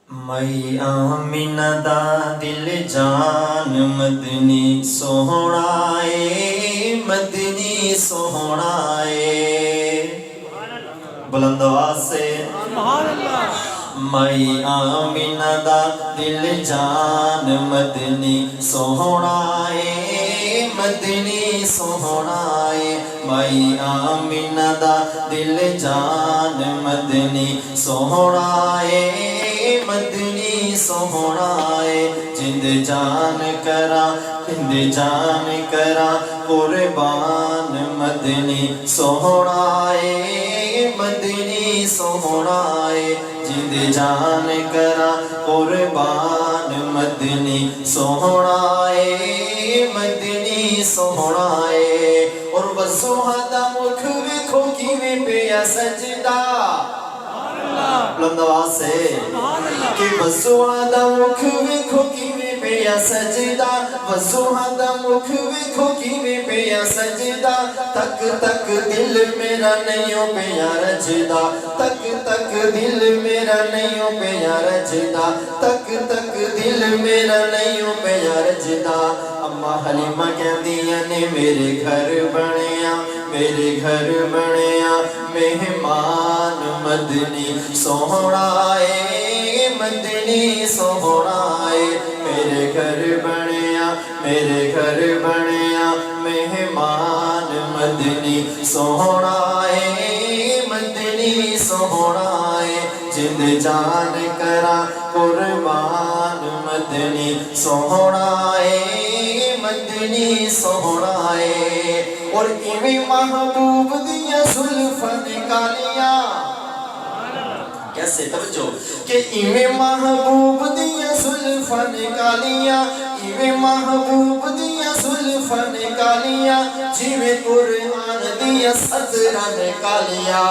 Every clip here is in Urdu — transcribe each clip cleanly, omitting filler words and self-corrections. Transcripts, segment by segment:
مئی آمینہ دا دل جان مدنی سوہنا اے مدنی سوہنا اے بلند آواز سے مئی آمینہ دا دل جان مدنی سوہنا اے مدنی سوہنا اے مئی آمینہ دا دل جان مدنی سوہنا اے مدنی سوہنا اے جند جان کرا قربان مدنی سوہنا اے مدنی سوہنا اے جند جان کرا قربان مدنی سوہنا اے مدنی سوہنا اے اور وضوح دا مکھ ویکھو کیویں پیا سجدہ بلند آواز سے کہ وضوح دا مکھ ویکھو کیویں پیا سجدہ وضوح دا مکھ ویکھو کیویں پیا سجدہ تک تک دل میرا نہیں پیا رجدا تک تک دل میرا نہیں پیا رجدا تک تک دل میرا نہیں پیا رجدا اماں حلیمہ کہندیاں نے میرے گھر بنیا مہمان مدنی سوہنا اے مدنی سوہنا اے میرے گھر بنیا مہمان مدنی سوہنا اے مدنی سوہنا اے جند جان کرا قربان مدنی سوہنا اے مدنی سوہنا اے اور ایویں محبوب دیا زلفاں نکالیاں کیسے توجہ کہ ایویں محبوب دیا زلفاں نکالیاں ایویں محبوب دیا زلفاں نکالیاں جیویں قرآن دیا سطراں نکالیاں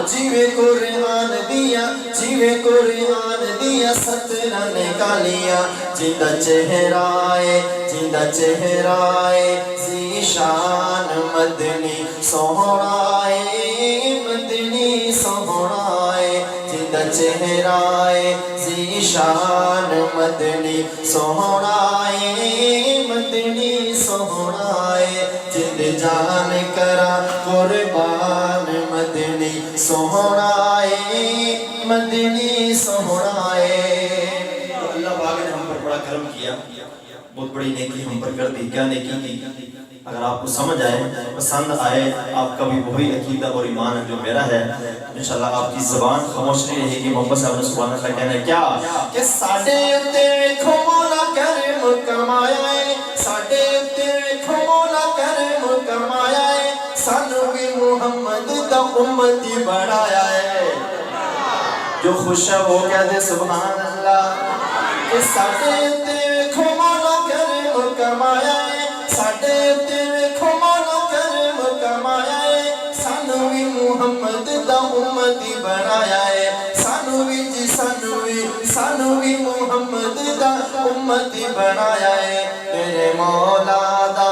جیویں قرآن دیا سطراں نکالیاں جندہ چہرائے ذیشان مدنی سوہنا اے مدنی سوہنا اے جندہ چہرائے ذیشان مدنی سوہنا اے مدنی سوہنا اے جند جان کرا قربان مدنی سوہنا اے مدنی سوہنا اے اللہ پاک نے ہم پر بڑا کرم کیا بہت بڑی نیکی ہم پر کر دی کیا نیکی کی اگر آپ کو سمجھ آئے پسند آئے آپ کا بھی وہی عقیدہ اور ایمان ہے جو میرا ہے انشاءاللہ آپ کی زبان خاموش نہیں رہے گی محمد صاحب نے سبحان اللہ کہنا ہے کیا کہ ساڈے اُتے ویکھو مولا کرم کمایا ہے ساڈے اُتے ویکھو مولا کرم کمایا ہے سانو بھی محمد دا امتی بنایا ہے جو خوش ہے وہ کہہ دے سبحان اللہ کہ ساڈے اُتے ویکھو مولا کرم کمایا ہے ساڈے اُتے ویکھو مولا کرم کمایا ہے سانو بھی محمد دا امتی بنایا ہے سانو بھی محمد دا امتی بنایا ہے میرے مولا دا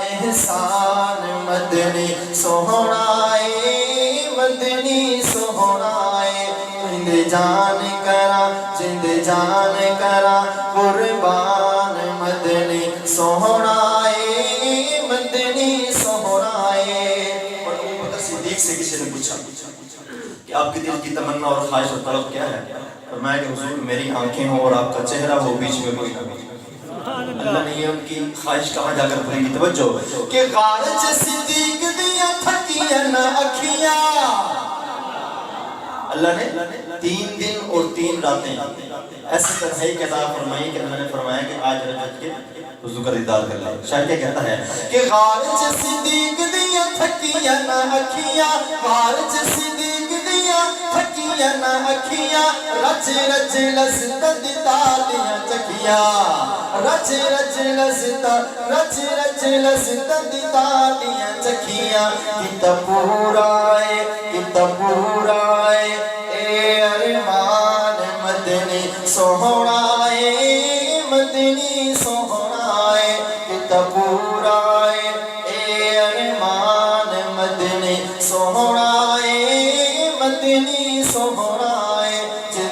احسان مدنی سوہنا اے مدنی سوہنا اے جند جان کرا قربان مدنی سوہنا اے مدنی سوہنا اے اور ابو بکر صدیق سے کسی نے پوچھا کہ آپ کے دل کی تمنا اور خواہش اور طلب کیا ہے فرمایا کہ حضور میری آنکھیں ہوں اور آپ کا چہرہ ہو بیچ میں کوئی نہ اللہ نے یہ ان کی خواہش کہاں جا کر پوری کی توجہ کہ غارج صدیق دیا تھکیاں نہ اکھیاں اللہ نے 3 دن اور 3 راتیں ایسی تنہائی کے عطا فرمائی کہ اللہ نے فرمایا کہ آج رجت کے حضور کا دیدار کر لیں شاید کیا کہتا ہے کہ غارج صدیق دیا تھکیاں نہ اکھیاں غارج صدیق دیا تھکیاں نہ اکھیاں رج رج لذت تالیاں چکھیاں رج رج لذت تالیاں چکھیاں کتا پورا اے ارمان مدنی سوہنا اے مدنی سوہنا اے کتا پورا اے ارمان مدنی سوہنا اے مدنی سوہنا